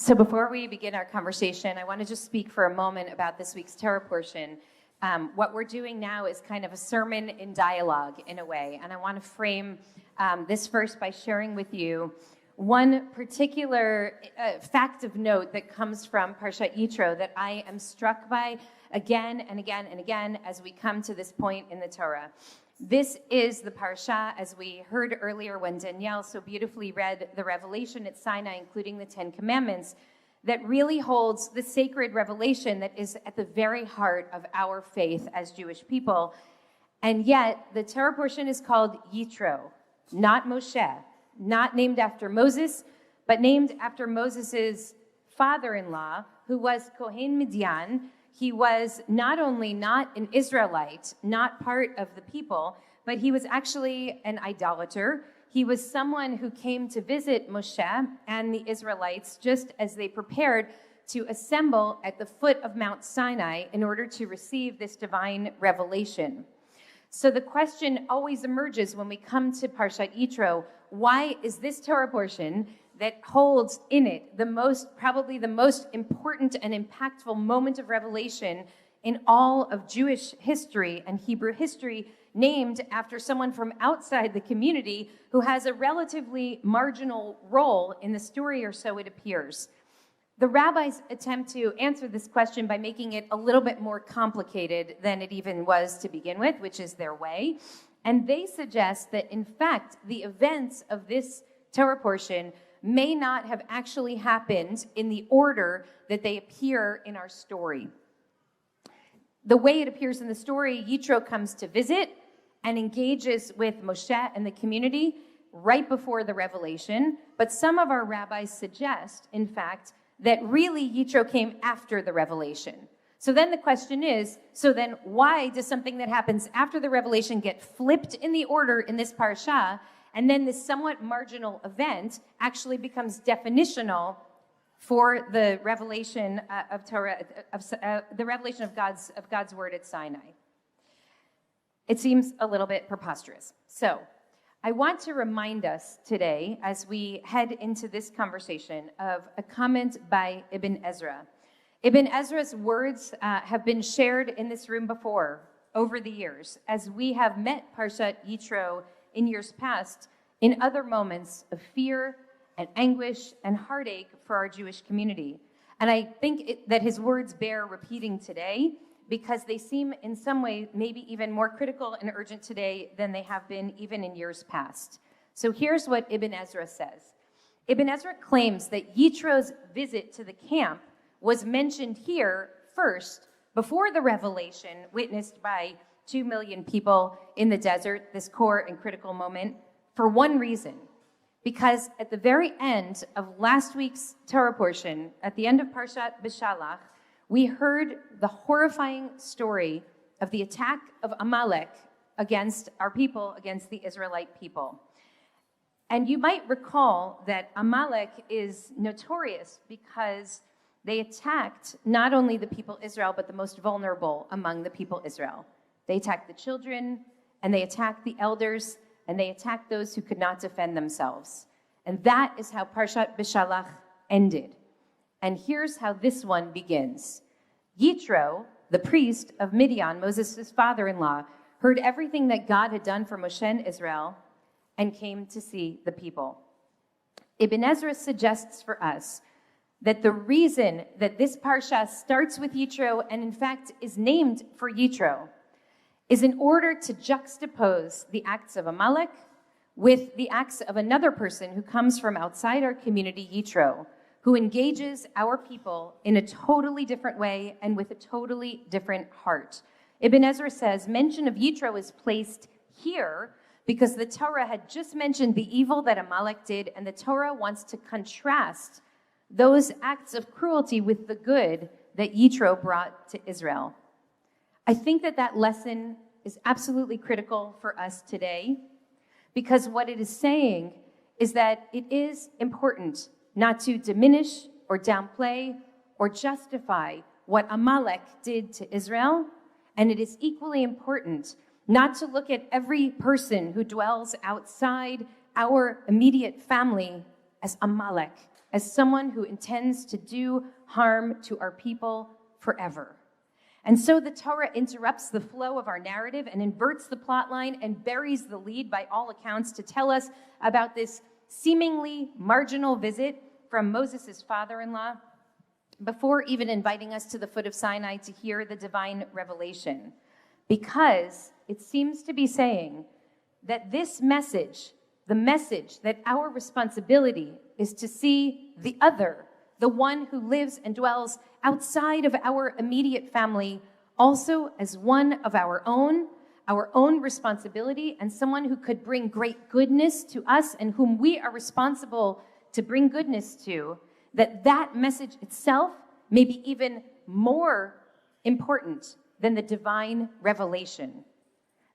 So before we begin our conversation, I want to just speak for a moment about this week's Torah portion. What we're doing now is kind of a sermon in dialogue in a way, and I want to frame this first by sharing with you one particular fact of note that comes from Parashat Yitro that I am struck by again and again and again as we come to this point in the Torah. This is the Parashat, as we heard earlier when Danielle so beautifully read the revelation at Sinai, including the Ten Commandments, that really holds the sacred revelation that is at the very heart of our faith as Jewish people. And yet, the Torah portion is called Yitro, not Moshe, not named after Moses, but named after Moses' father-in-law, who was Kohen Midian. He was not only not an Israelite, not part of the people, but he was actually an idolater. He was someone who came to visit Moshe and the Israelites just as they prepared to assemble at the foot of Mount Sinai in order to receive this divine revelation. So the question always emerges when we come to Parashat Yitro, why is this Torah portion that holds in it probably the most important and impactful moment of revelation in all of Jewish history and Hebrew history, named after someone from outside the community who has a relatively marginal role in the story, or so it appears? The rabbis attempt to answer this question by making it a little bit more complicated than it even was to begin with, which is their way. And they suggest that, in fact, the events of this Torah portion may not have actually happened in the order that they appear in our story. The way it appears in the story, Yitro comes to visit and engages with Moshe and the community right before the revelation. But some of our rabbis suggest, in fact, that really Yitro came after the revelation. So then the question is, why does something that happens after the revelation get flipped in the order in this parasha, and then this somewhat marginal event actually becomes definitional for the revelation of Torah, the revelation of God's word at Sinai? It seems a little bit preposterous. So I want to remind us today, as we head into this conversation, of a comment by Ibn Ezra. Ibn Ezra's words have been shared in this room before over the years, as we have met Parashat Yitro in years past in other moments of fear and anguish and heartache for our Jewish community. And I think that his words bear repeating today because they seem in some way maybe even more critical and urgent today than they have been even in years past. So here's what Ibn Ezra says. Ibn Ezra claims that Yitro's visit to the camp was mentioned here first before the revelation witnessed by 2 million people in the desert, this core and critical moment, for one reason. Because at the very end of last week's Torah portion, at the end of Parashat Beshalach, we heard the horrifying story of the attack of Amalek against our people, against the Israelite people. And you might recall that Amalek is notorious because they attacked not only the people Israel, but the most vulnerable among the people Israel. They attacked the children, and they attacked the elders, and they attacked those who could not defend themselves. And that is how Parashat Beshalach ended. And here's how this one begins. Yitro, the priest of Midian, Moses' father-in-law, heard everything that God had done for Moshe and Israel and came to see the people. Ibn Ezra suggests for us that the reason that this parsha starts with Yitro and in fact is named for Yitro is in order to juxtapose the acts of Amalek with the acts of another person who comes from outside our community, Yitro, who engages our people in a totally different way and with a totally different heart. Ibn Ezra says, mention of Yitro is placed here because the Torah had just mentioned the evil that Amalek did, and the Torah wants to contrast those acts of cruelty with the good that Yitro brought to Israel. I think that lesson is absolutely critical for us today, because what it is saying is that it is important not to diminish or downplay or justify what Amalek did to Israel, and it is equally important not to look at every person who dwells outside our immediate family as Amalek, as someone who intends to do harm to our people forever. And so the Torah interrupts the flow of our narrative and inverts the plot line and buries the lead by all accounts to tell us about this seemingly marginal visit from Moses' father-in-law before even inviting us to the foot of Sinai to hear the divine revelation. Because it seems to be saying that this message, the message that our responsibility is to see the other, the one who lives and dwells outside of our immediate family, also as one of our own responsibility, and someone who could bring great goodness to us and whom we are responsible to bring goodness to, that message itself may be even more important than the divine revelation.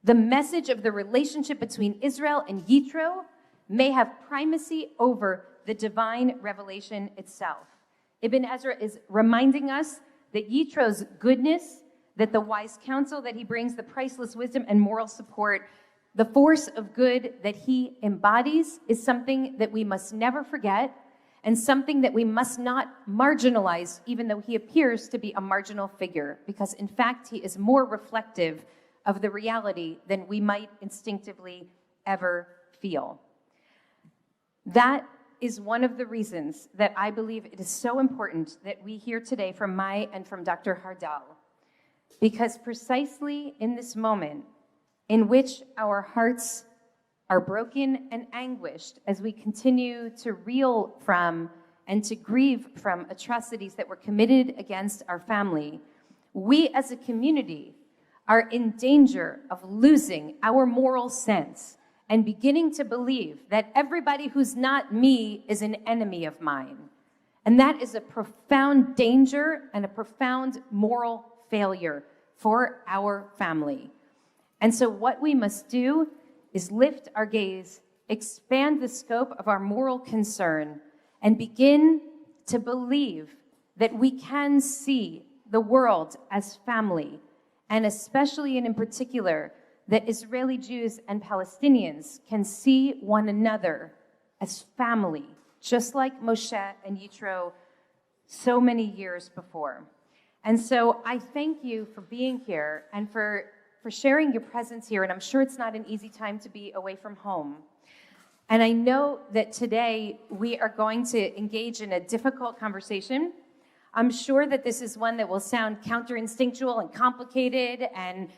The message of the relationship between Israel and Yitro may have primacy over the divine revelation itself. Ibn Ezra is reminding us that Yitro's goodness, that the wise counsel that he brings, the priceless wisdom and moral support, the force of good that he embodies is something that we must never forget and something that we must not marginalize, even though he appears to be a marginal figure, because in fact he is more reflective of the reality than we might instinctively ever feel. That is one of the reasons that I believe it is so important that we hear today from Mai and from Dr. Hardal, because precisely in this moment in which our hearts are broken and anguished as we continue to reel from and to grieve from atrocities that were committed against our family, we as a community are in danger of losing our moral sense and beginning to believe that everybody who's not me is an enemy of mine. And that is a profound danger and a profound moral failure for our family. And so what we must do is lift our gaze, expand the scope of our moral concern, and begin to believe that we can see the world as family, and especially and in particular, that Israeli Jews and Palestinians can see one another as family, just like Moshe and Yitro so many years before. And so I thank you for being here and for sharing your presence here. And I'm sure it's not an easy time to be away from home. And I know that today we are going to engage in a difficult conversation. I'm sure that this is one that will sound counterinstinctual and complicated and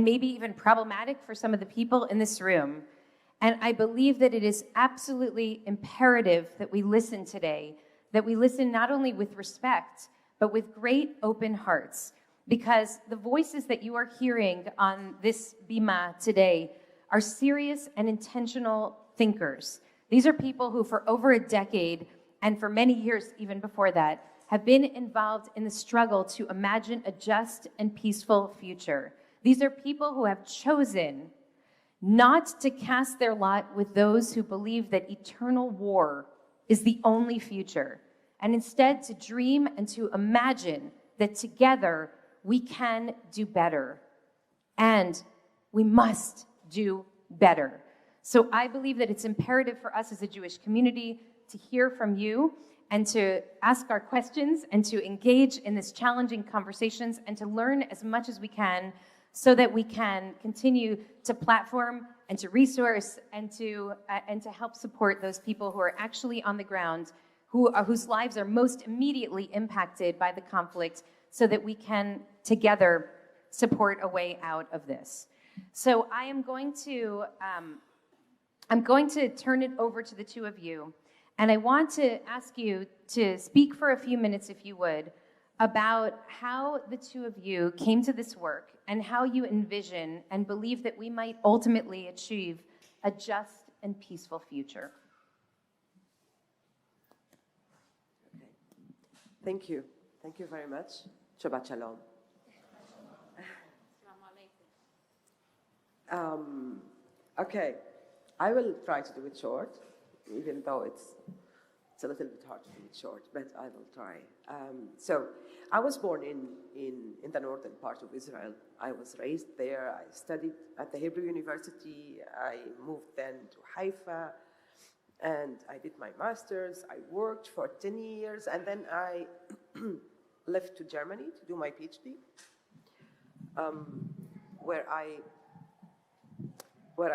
maybe even problematic for some of the people in this room. And I believe that it is absolutely imperative that we listen today, that we listen not only with respect, but with great open hearts, because the voices that you are hearing on this bima today are serious and intentional thinkers. These are people who for over a decade, and for many years even before that, have been involved in the struggle to imagine a just and peaceful future. These are people who have chosen not to cast their lot with those who believe that eternal war is the only future, and instead to dream and to imagine that together we can do better, and we must do better. So I believe that it's imperative for us as a Jewish community to hear from you and to ask our questions and to engage in this challenging conversations and to learn as much as we can so that we can continue to platform and to resource and to help support those people who are actually on the ground, whose lives are most immediately impacted by the conflict, so that we can together support a way out of this. So I'm going to turn it over to the two of you, and I want to ask you to speak for a few minutes, if you would, about how the two of you came to this work and how you envision and believe that we might ultimately achieve a just and peaceful future. Okay. Thank you. Thank you very much. Shabbat Shalom. Okay, I will try to do it short, even though it's a little bit hard to do it short, but I will try. So I was born in the northern part of Israel. I was raised there. I studied at the Hebrew University. I moved then to Haifa, And I did my master's, I worked for 10 years, and then I left to Germany to do my PhD, where I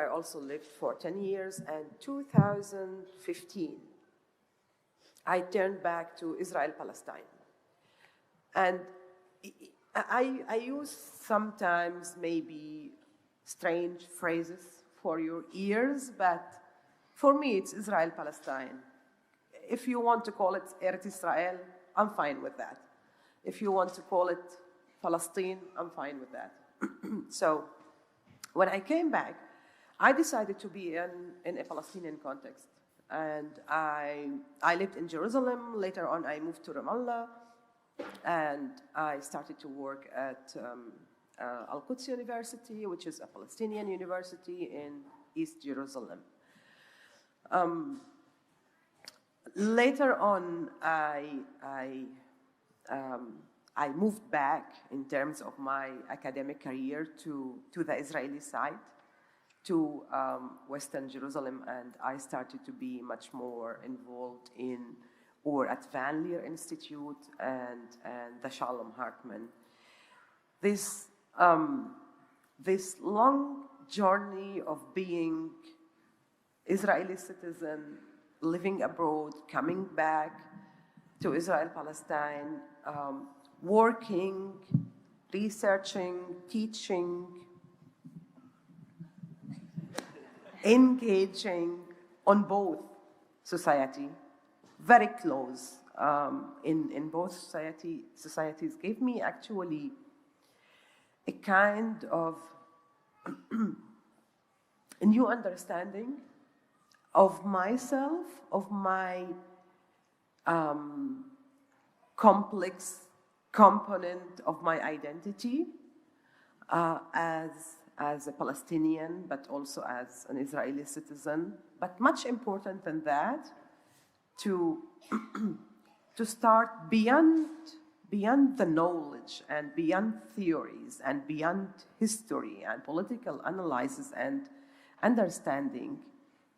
also lived for 10 years. And 2015, I turned back to Israel-Palestine. And I use sometimes maybe strange phrases for your ears, but for me it's Israel-Palestine. If you want to call it Eretz Israel, I'm fine with that. If you want to call it Palestine, I'm fine with that. So when I came back, I decided to be in a Palestinian context. And I lived in Jerusalem. Later on, I moved to Ramallah. And I started to work at Al-Quds University, which is a Palestinian university in East Jerusalem. Later on, I moved back in terms of my academic career to the Israeli side, to Western Jerusalem, and I started to be much more involved at Van Leer Institute and the Shalom Hartman. This long journey of being Israeli citizen, living abroad, coming back to Israel-Palestine, working, researching, teaching, engaging on both society, very close in both societies, gave me actually a kind of a new understanding of myself, of my complex component of my identity as a Palestinian, but also as an Israeli citizen. But much important than that, to start beyond the knowledge and beyond theories and beyond history and political analysis and understanding,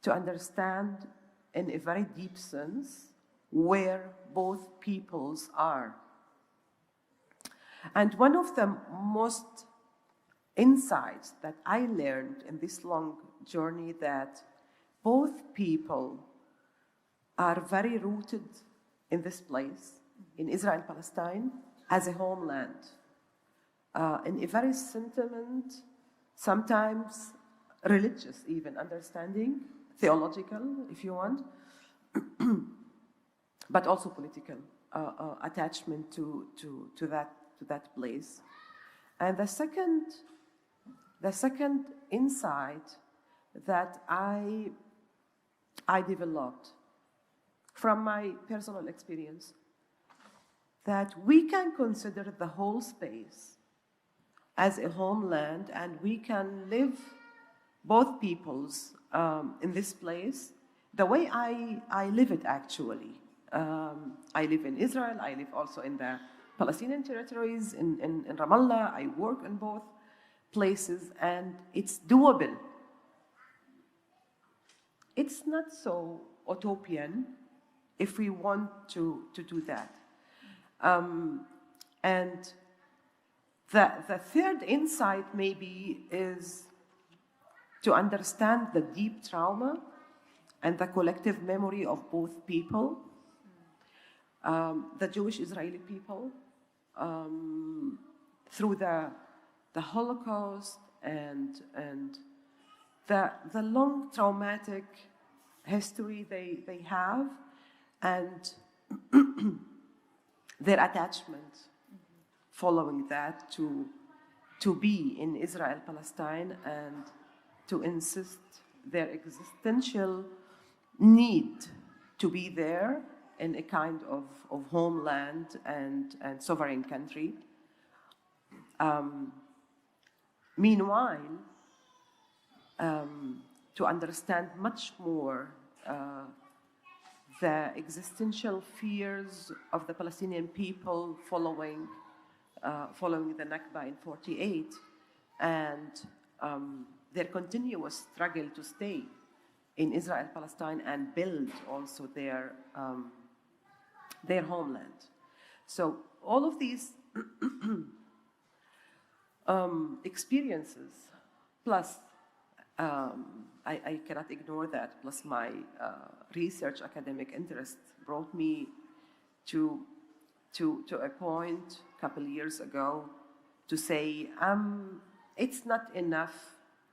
to understand in a very deep sense where both peoples are. And one of the most insights that I learned in this long journey, that both people are very rooted in this place, in Israel-Palestine, as a homeland, in a very sentiment, sometimes religious even understanding, theological, if you want, but also political attachment to that place. And the second insight that I developed from my personal experience, that we can consider the whole space as a homeland, and we can live, both peoples, in this place the way I live it actually. I live in Israel, I live also in the Palestinian territories, in Ramallah. I work in both places, and it's doable. It's not so utopian if we want to do that. And the third insight maybe is to understand the deep trauma and the collective memory of both people, the Jewish Israeli people, through the Holocaust and the long traumatic history they have, and their attachment following that to be in Israel-Palestine, and to insist their existential need to be there in a kind of homeland and sovereign country. Meanwhile, to understand much more the existential fears of the Palestinian people following the Nakba in '48, and their continuous struggle to stay in Israel, Palestine, and build also their homeland. So all of these experiences, plus I cannot ignore that, plus my research academic interest brought me to a point a couple years ago to say, it's not enough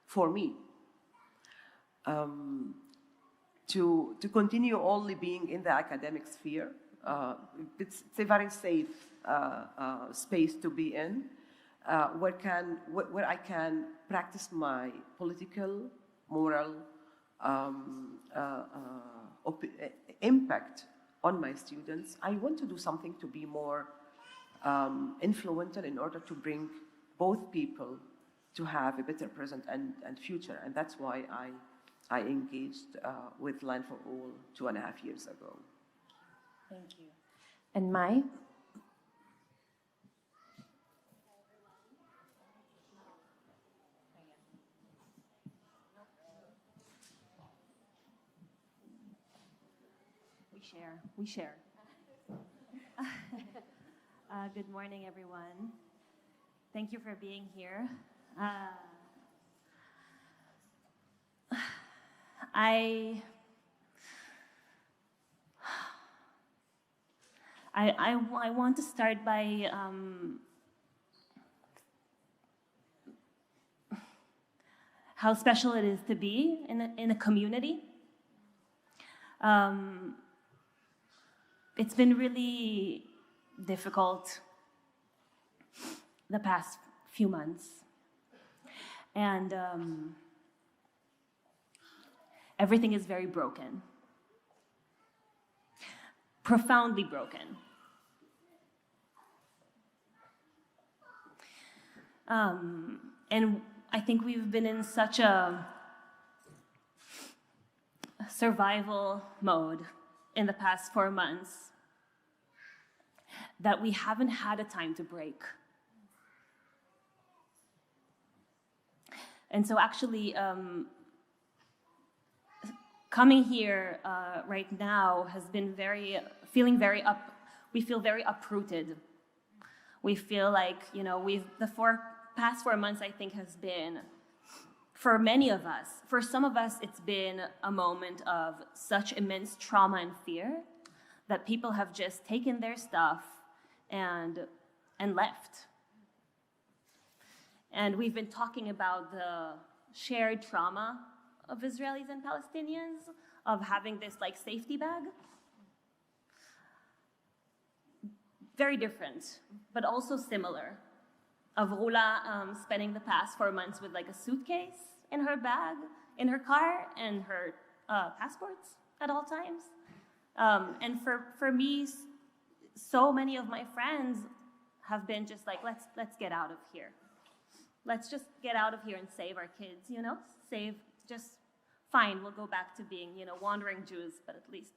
for me to continue only being in the academic sphere. It's a very safe space to be in, where I can practice my political, moral impact on my students. I want to do something to be more influential in order to bring both people to have a better present and future. And that's why I engaged with Land for All 2.5 years ago. Thank you. And Mai? We share. Good morning, everyone. Thank you for being here. I want to start by how special it is to be in a community. It's been really difficult the past few months, and everything is very broken, profoundly broken. And I think we've been in such a survival mode in the past 4 months that we haven't had a time to break. And so actually, coming here right now has been we feel very uprooted. We feel like, the past 4 months, I think, has been, for many of us, for some of us, it's been a moment of such immense trauma and fear that people have just taken their stuff and left. And we've been talking about the shared trauma of Israelis and Palestinians, of having this safety bag. Very different, but also similar. Of Rula spending the past 4 months with a suitcase in her bag, in her car, and her passports at all times. And for me, so many of my friends have been just let's get out of here. Let's just get out of here and save our kids, fine, we'll go back to being, wandering Jews, but at least.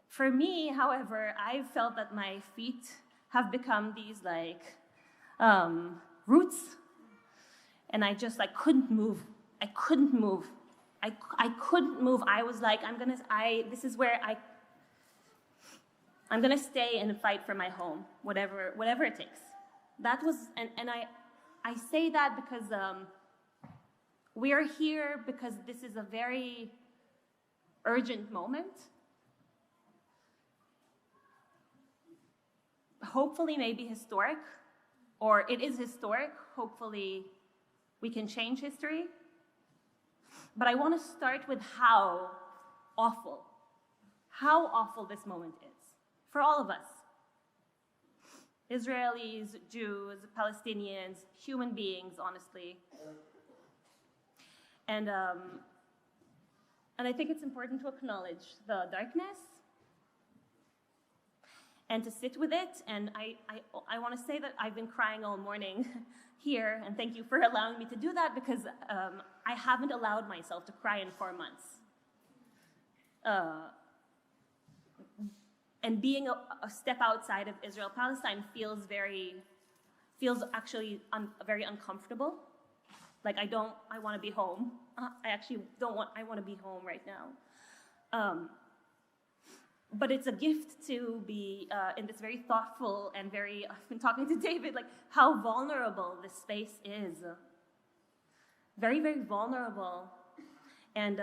For me, however, I've felt that my feet have become these roots, and I just couldn't move. I couldn't move. I couldn't move. I was this is where I'm gonna stay and fight for my home, whatever it takes. That was, and I say that because we are here because this is a very urgent moment. Hopefully, maybe historic, or it is historic. Hopefully, we can change history. But I want to start with how awful this moment is for all of us. Israelis, Jews, Palestinians, human beings, honestly. And I think it's important to acknowledge the darkness and to sit with it. And I want to say that I've been crying all morning here, and thank you for allowing me to do that, because I haven't allowed myself to cry in 4 months. And being a step outside of Israel-Palestine feels actually very uncomfortable. Like, I want to be home. I actually I want to be home right now. But it's a gift to be in this very thoughtful and I've been talking to David, like how vulnerable this space is. Very, very vulnerable. And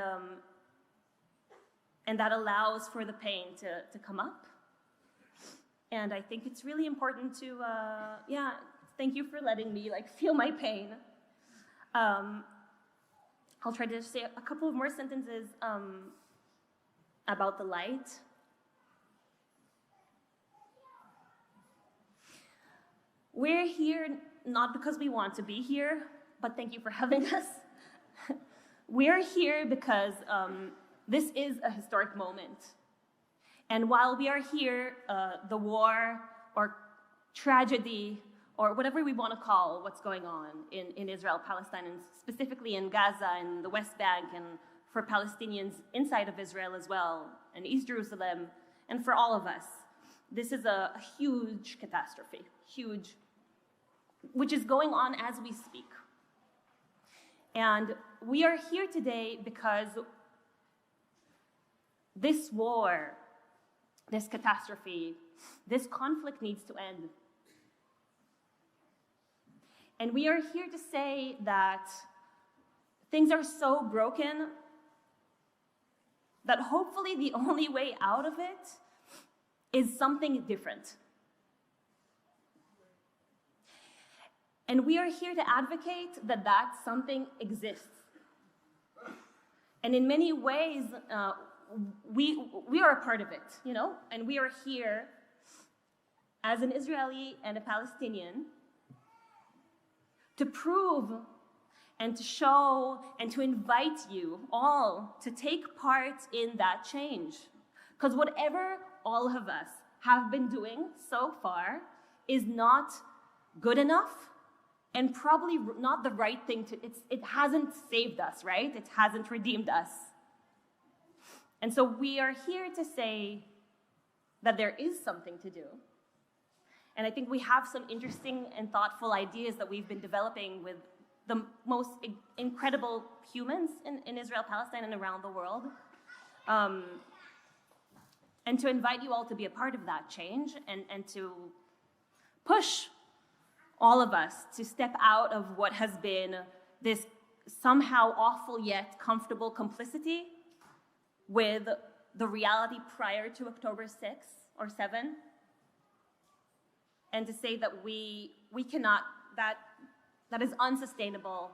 that allows for the pain to come up. And I think it's really important to, thank you for letting me feel my pain. I'll try to say a couple of more sentences about the light. We're here not because we want to be here, but thank you for having us. We're here because this is a historic moment. And while we are here, the war or tragedy or whatever we want to call what's going on in Israel, Palestine, and specifically in Gaza and the West Bank, and for Palestinians inside of Israel as well, and East Jerusalem, and for all of us, this is a huge catastrophe, which is going on as we speak. And we are here today because this war, this catastrophe, this conflict needs to end. And we are here to say that things are so broken that hopefully the only way out of it is something different. And we are here to advocate that something exists. And in many ways, we are a part of it, and we are here as an Israeli and a Palestinian to prove and to show and to invite you all to take part in that change. Because whatever all of us have been doing so far is not good enough and probably not the right thing it hasn't saved us, right? It hasn't redeemed us. And so we are here to say that there is something to do. And I think we have some interesting and thoughtful ideas that we've been developing with the most incredible humans in Israel, Palestine, and around the world. And to invite you all to be a part of that change and to push all of us to step out of what has been this somehow awful yet comfortable complicity with the reality prior to October 6th or 7, and to say that we cannot, that is unsustainable.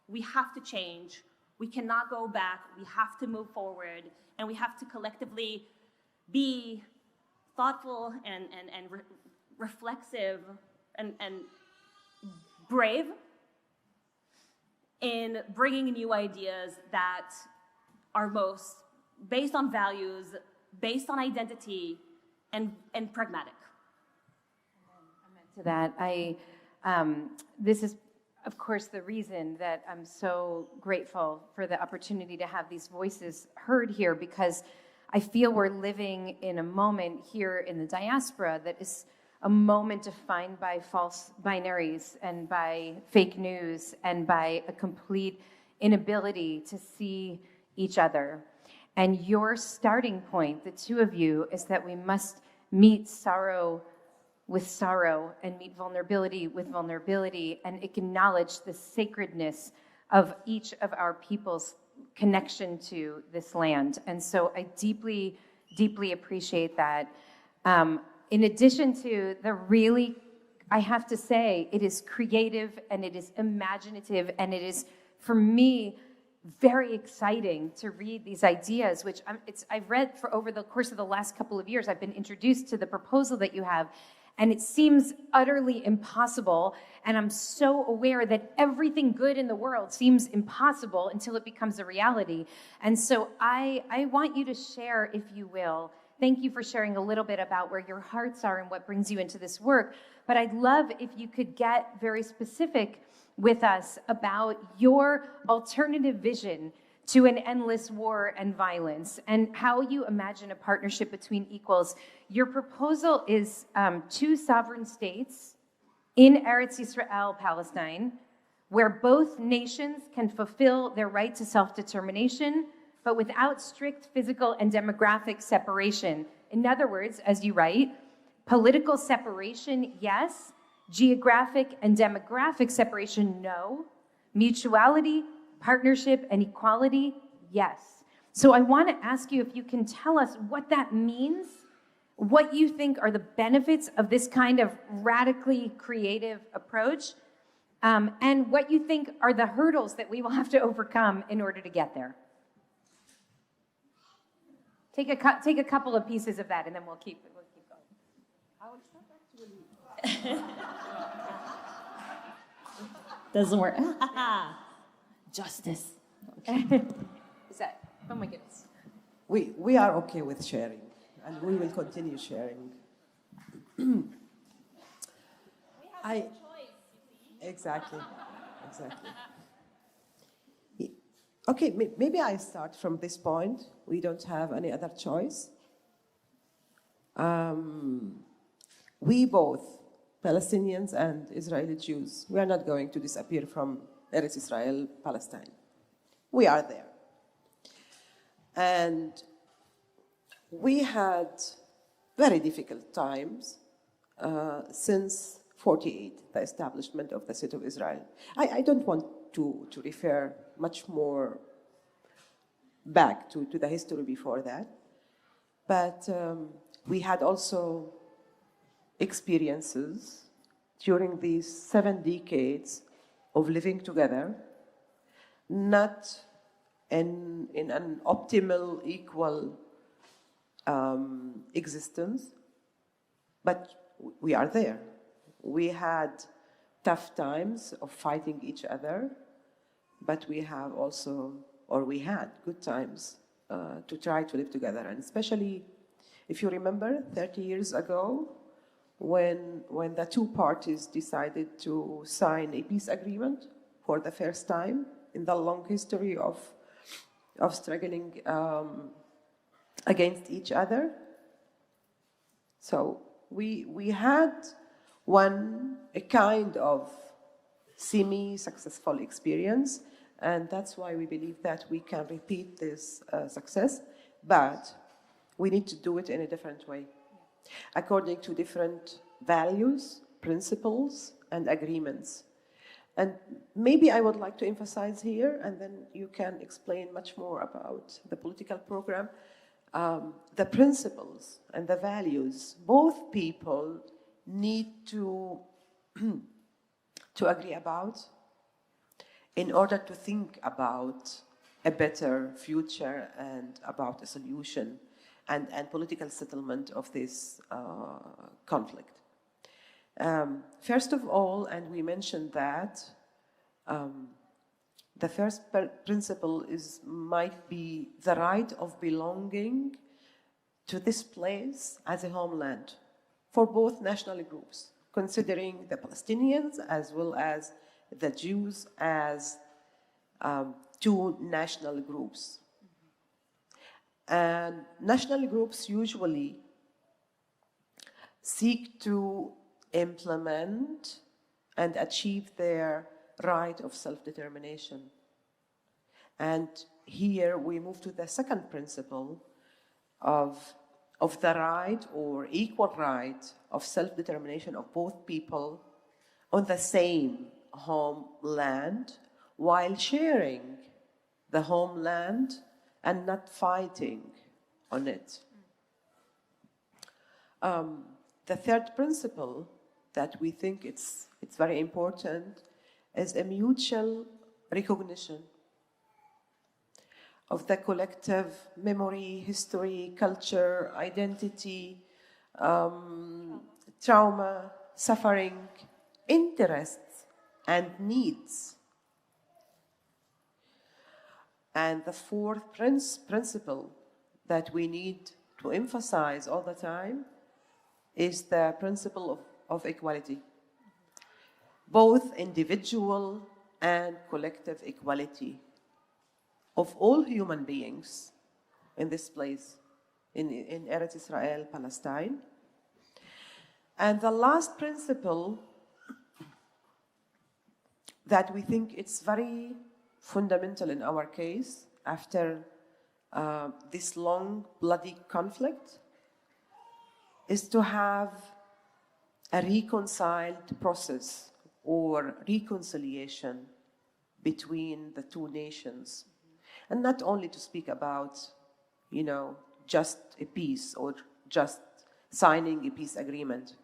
We have to change. We cannot go back. We have to move forward, and we have to collectively be thoughtful and reflexive and brave in bringing new ideas that are most based on values, based on identity, and pragmatic. To that, this is, of course, the reason that I'm so grateful for the opportunity to have these voices heard here, because I feel we're living in a moment here in the diaspora that is a moment defined by false binaries and by fake news and by a complete inability to see each other. And your starting point, the two of you, is that we must meet sorrow with sorrow and meet vulnerability with vulnerability and acknowledge the sacredness of each of our people's connection to this land. And so I deeply, deeply appreciate that. In addition to the really, I have to say, it is creative and it is imaginative and it is, for me, very exciting to read these ideas, which I've read for over the course of the last couple of years. I've been introduced to the proposal that you have, and it seems utterly impossible. And I'm so aware that everything good in the world seems impossible until it becomes a reality. And so I want you to share, if you will. Thank you for sharing a little bit about where your hearts are and what brings you into this work. But I'd love if you could get very specific with us about your alternative vision to an endless war and violence and how you imagine a partnership between equals. Your proposal is 2 sovereign states in Eretz Yisrael, Palestine, where both nations can fulfill their right to self-determination, but without strict physical and demographic separation. In other words, as you write, political separation, yes. Geographic and demographic separation, no. Mutuality, partnership, and equality, yes. So I want to ask you if you can tell us what that means, what you think are the benefits of this kind of radically creative approach, and what you think are the hurdles that we will have to overcome in order to get there. Take a couple of pieces of that, and then we'll keep going. I will start actually. Doesn't work. Justice. Is that? Oh my goodness. We are okay with sharing, and we will continue sharing. Exactly. Okay, maybe I start from this point. We don't have any other choice. We both, Palestinians and Israeli Jews, we are not going to disappear from Eretz Israel, Palestine. We are there. And we had very difficult times since 48, the establishment of the State of Israel. I don't want to refer much more back to the history before that, but we had also experiences during these 7 decades of living together, not in an optimal, equal existence, but we are there. We had tough times of fighting each other, but we have also, or we had good times to try to live together. And especially, if you remember, 30 years ago, when the two parties decided to sign a peace agreement for the first time in the long history of struggling against each other. So we had a kind of semi-successful experience, and that's why we believe that we can repeat this success, but we need to do it in a different way, according to different values, principles, and agreements. And maybe I would like to emphasize here, and then you can explain much more about the political program, the principles and the values both people need to agree about in order to think about a better future and about a solution and political settlement of this conflict. First of all, and we mentioned that, the first principle might be the right of belonging to this place as a homeland for both national groups, considering the Palestinians as well as the Jews as two national groups. And national groups usually seek to implement and achieve their right of self-determination. And here we move to the second principle of the right or equal right of self-determination of both people on the same homeland while sharing the homeland and not fighting on it. The third principle that we think it's very important is a mutual recognition of the collective memory, history, culture, identity, trauma, suffering, interests, and needs. And the fourth principle that we need to emphasize all the time is the principle of equality. Both individual and collective equality of all human beings in this place, in Eretz Israel, Palestine. And the last principle that we think it's very fundamental in our case after this long, bloody conflict is to have a reconciled process or reconciliation between the two nations. And not only to speak about, just a peace or just signing a peace agreement.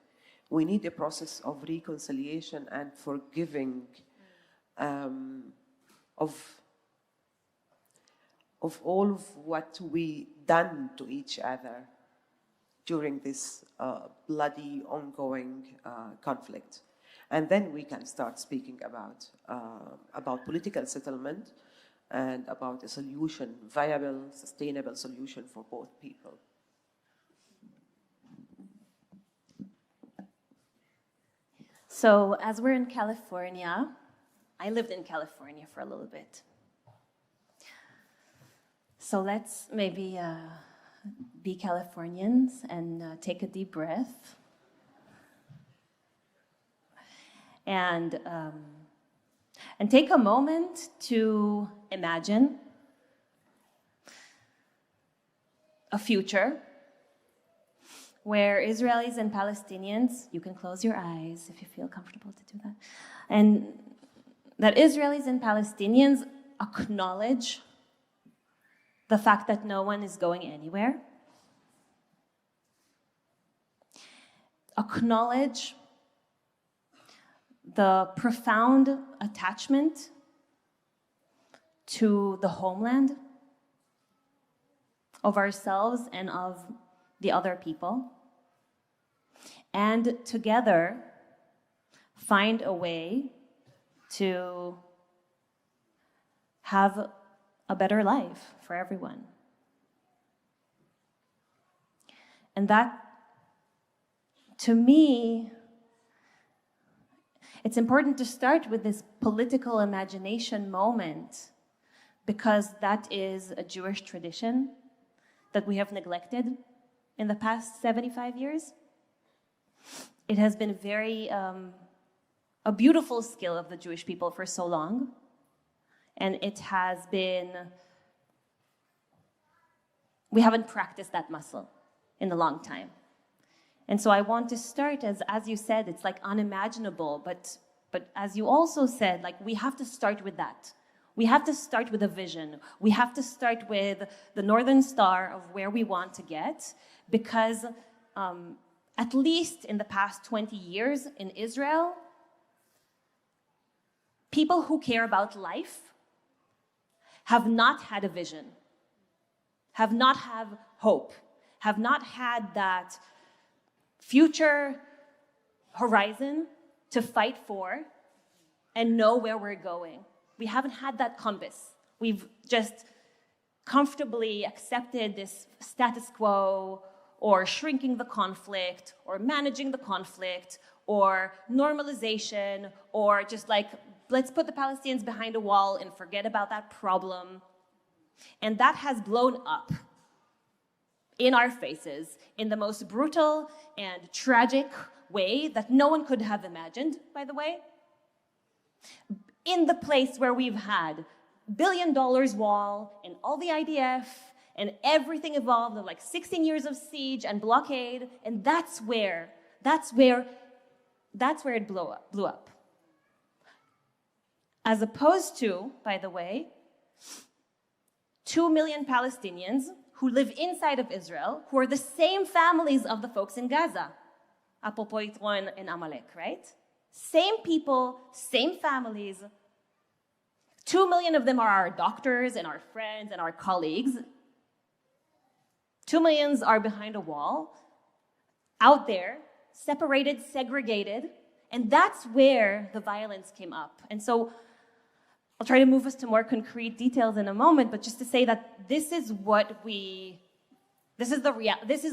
We need a process of reconciliation and forgiving of all of what we done to each other during this bloody, ongoing conflict. And then we can start speaking about political settlement and about a solution, viable, sustainable solution for both people. So as we're in California, I lived in California for a little bit. So let's maybe be Californians and take a deep breath. And take a moment to imagine a future where Israelis and Palestinians, you can close your eyes if you feel comfortable to do that, and that Israelis and Palestinians acknowledge the fact that no one is going anywhere, acknowledge the profound attachment to the homeland of ourselves and of the other people, and together find a way to have a better life for everyone. And that, to me, it's important to start with this political imagination moment, because that is a Jewish tradition that we have neglected in the past 75 years. It has been a beautiful skill of the Jewish people for so long, and it has been, we haven't practiced that muscle in a long time. And so I want to start, as you said, it's like unimaginable, but as you also said, like we have to start with that. We have to start with a vision. We have to start with the Northern Star of where we want to get, because at least in the past 20 years in Israel, people who care about life have not had a vision, have not had hope, have not had that future horizon to fight for and know where we're going. We haven't had that compass. We've just comfortably accepted this status quo, or shrinking the conflict, or managing the conflict, or normalization, or just like, let's put the Palestinians behind a wall and forget about that problem. And that has blown up in our faces in the most brutal and tragic way that no one could have imagined, by the way. In the place where we've had $1 billion wall and all the IDF and everything involved of like 16 years of siege and blockade, and that's where it blew up. As opposed to, by the way, 2 million Palestinians who live inside of Israel, who are the same families of the folks in Gaza. Apropos Yitro and Amalek, right? Same people, same families. 2 million of them are our doctors and our friends and our colleagues. 2 million are behind a wall, out there, separated, segregated, and that's where the violence came up. And so I'll try to move us to more concrete details in a moment, but just to say that this is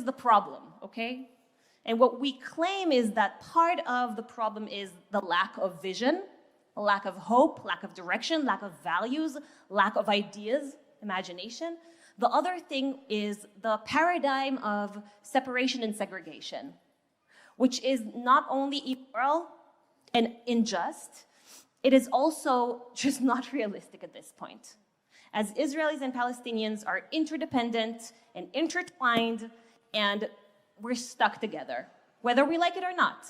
the problem, okay? And what we claim is that part of the problem is the lack of vision, a lack of hope, lack of direction, lack of values, lack of ideas, imagination. The other thing is the paradigm of separation and segregation, which is not only immoral and unjust, it is also just not realistic at this point. As Israelis and Palestinians are interdependent and intertwined, and we're stuck together, whether we like it or not.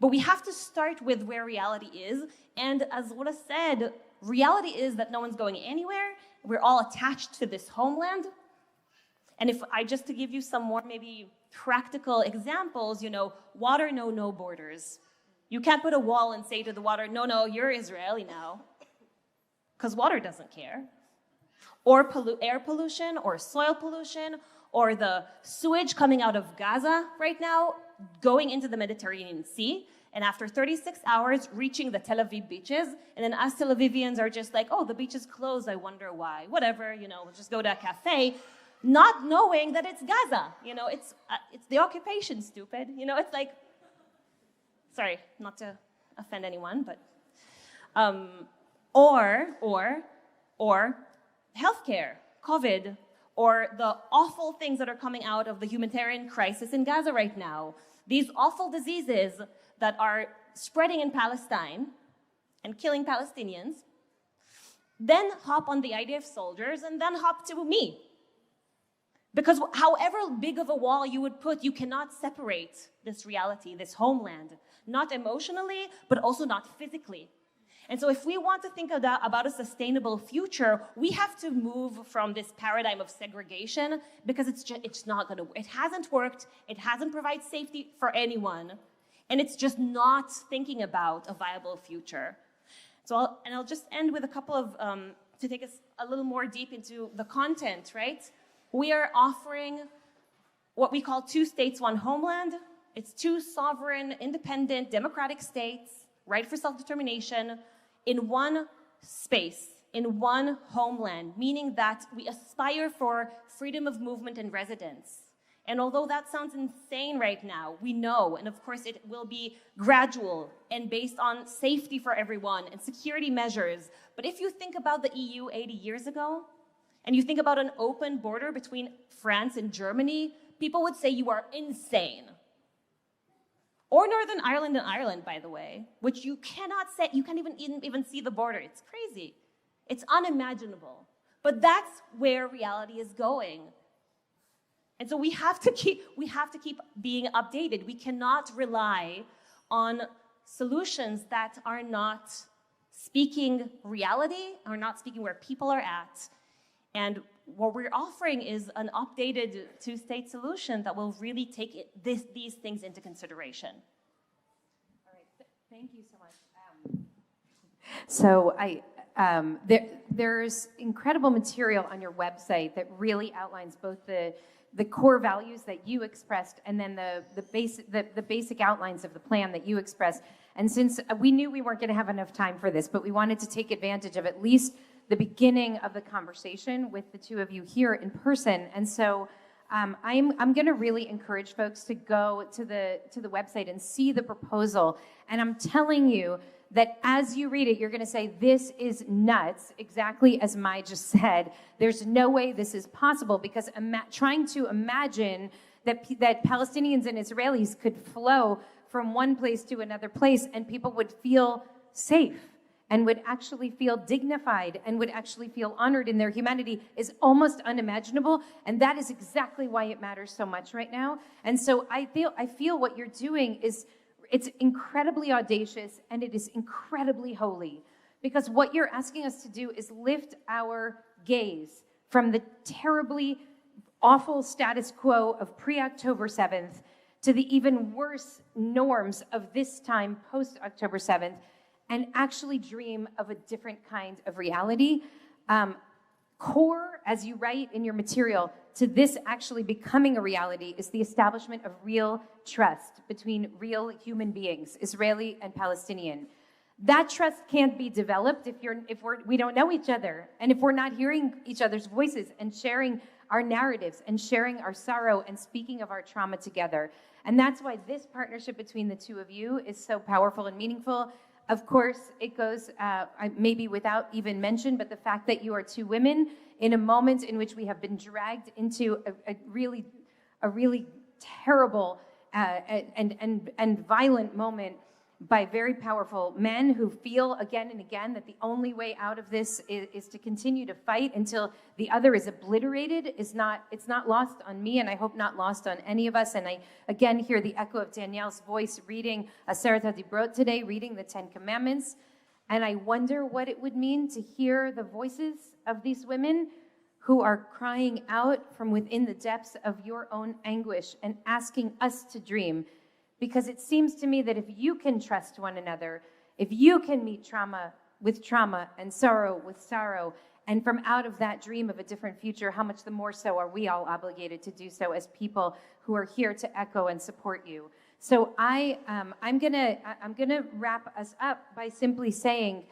But we have to start with where reality is, and as Rula said, reality is that no one's going anywhere. We're all attached to this homeland. And if I just to give you some more maybe practical examples, water, no borders. You can't put a wall and say to the water, no, you're Israeli now, because water doesn't care. Or air pollution, or soil pollution, or the sewage coming out of Gaza right now, going into the Mediterranean Sea, and after 36 hours, reaching the Tel Aviv beaches, and then us Tel Avivians are just like, oh, the beach is closed, I wonder why. Whatever, we'll just go to a cafe, not knowing that it's Gaza. It's the occupation, stupid. It's like, sorry, not to offend anyone, but, or healthcare, COVID, or the awful things that are coming out of the humanitarian crisis in Gaza right now. These awful diseases that are spreading in Palestine and killing Palestinians, then hop on the IDF soldiers and then hop to me. Because however big of a wall you would put, you cannot separate this reality, this homeland, not emotionally, but also not physically. And so if we want to think about a sustainable future, we have to move from this paradigm of segregation, because it's not going to work. It hasn't worked. It hasn't provided safety for anyone. And it's just not thinking about a viable future. So I'll just end with a couple of, to take us a little more deep into the content, right? We are offering what we call 2 states, 1 homeland. It's 2 sovereign, independent, democratic states, right for self-determination, in 1 space, in 1 homeland, meaning that we aspire for freedom of movement and residence. And although that sounds insane right now, we know, and of course it will be gradual and based on safety for everyone and security measures. But if you think about the EU 80 years ago, and you think about an open border between France and Germany, people would say you are insane. Or Northern Ireland and Ireland, by the way, which you cannot say, you can't even see the border. It's crazy. It's unimaginable. But that's where reality is going. And so we have to keep being updated. We cannot rely on solutions that are not speaking reality, are not speaking where people are at. And what we're offering is an updated 2-state solution that will really take these things into consideration. All right, thank you so much. So there's incredible material on your website that really outlines both the core values that you expressed and then the basic outlines of the plan that you expressed. And since we knew we weren't going to have enough time for this, but we wanted to take advantage of at least the beginning of the conversation with the 2 of you here in person. And so I'm going to really encourage folks to go to the website and see the proposal. And I'm telling you that as you read it, you're going to say, this is nuts, exactly as Mai just said. There's no way this is possible, because trying to imagine that Palestinians and Israelis could flow from one place to another place and people would feel safe and would actually feel dignified and would actually feel honored in their humanity is almost unimaginable. And that is exactly why it matters so much right now. And so I feel what you're doing it's incredibly audacious and it is incredibly holy, because what you're asking us to do is lift our gaze from the terribly awful status quo of pre-October 7th to the even worse norms of this time post-October 7th, and actually dream of a different kind of reality. Core, as you write in your material, to this actually becoming a reality is the establishment of real trust between real human beings, Israeli and Palestinian. That trust can't be developed if we don't know each other, and if we're not hearing each other's voices and sharing our narratives and sharing our sorrow and speaking of our trauma together. And that's why this partnership between the 2 of you is so powerful and meaningful. Of course, it goes maybe without even mention, but the fact that you are 2 women in a moment in which we have been dragged into a really terrible and violent moment by very powerful men who feel again and again that the only way out of this is to continue to fight until the other is obliterated. It's not lost on me, and I hope not lost on any of us. And I again hear the echo of Danielle's voice reading Aseret HaDibrot today, reading the Ten Commandments. And I wonder what it would mean to hear the voices of these women who are crying out from within the depths of your own anguish and asking us to dream. Because it seems to me that if you can trust one another, if you can meet trauma with trauma and sorrow with sorrow, and from out of that dream of a different future, how much the more so are we all obligated to do so as people who are here to echo and support you. So I'm gonna wrap us up by simply saying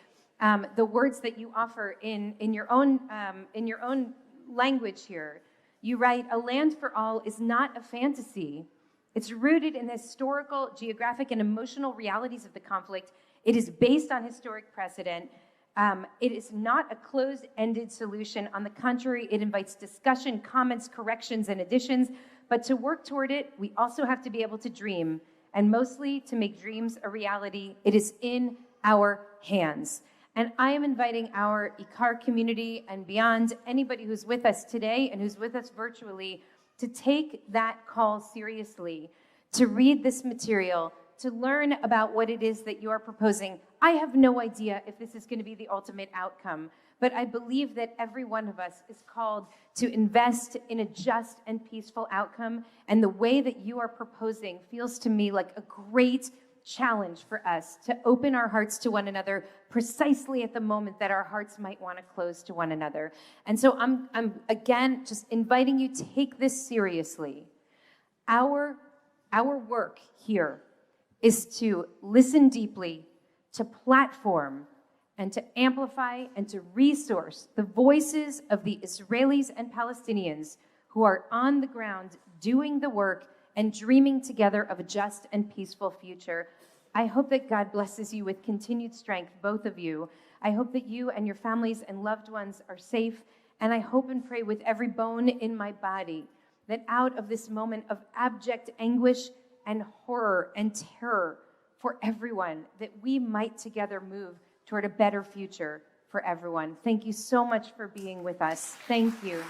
the words that you offer in your own language here. You write, "A land for all is not a fantasy. It's rooted in the historical, geographic, and emotional realities of the conflict. It is based on historic precedent. It is not a closed-ended solution. On the contrary, it invites discussion, comments, corrections, and additions. But to work toward it, we also have to be able to dream, and mostly to make dreams a reality. It is in our hands." And I am inviting our IKAR community and beyond, anybody who's with us today and who's with us virtually, to take that call seriously, to read this material, to learn about what it is that you are proposing. I have no idea if this is going to be the ultimate outcome, but I believe that every one of us is called to invest in a just and peaceful outcome, and the way that you are proposing feels to me like a great challenge for us to open our hearts to one another precisely at the moment that our hearts might want to close to one another. And so I'm again just inviting you to take this seriously. Our work here is to listen deeply, to platform, and to amplify and to resource the voices of the Israelis and Palestinians who are on the ground doing the work and dreaming together of a just and peaceful future. I hope that God blesses you with continued strength, both of you. I hope that you and your families and loved ones are safe, and I hope and pray with every bone in my body that out of this moment of abject anguish and horror and terror for everyone, that we might together move toward a better future for everyone. Thank you so much for being with us. Thank you.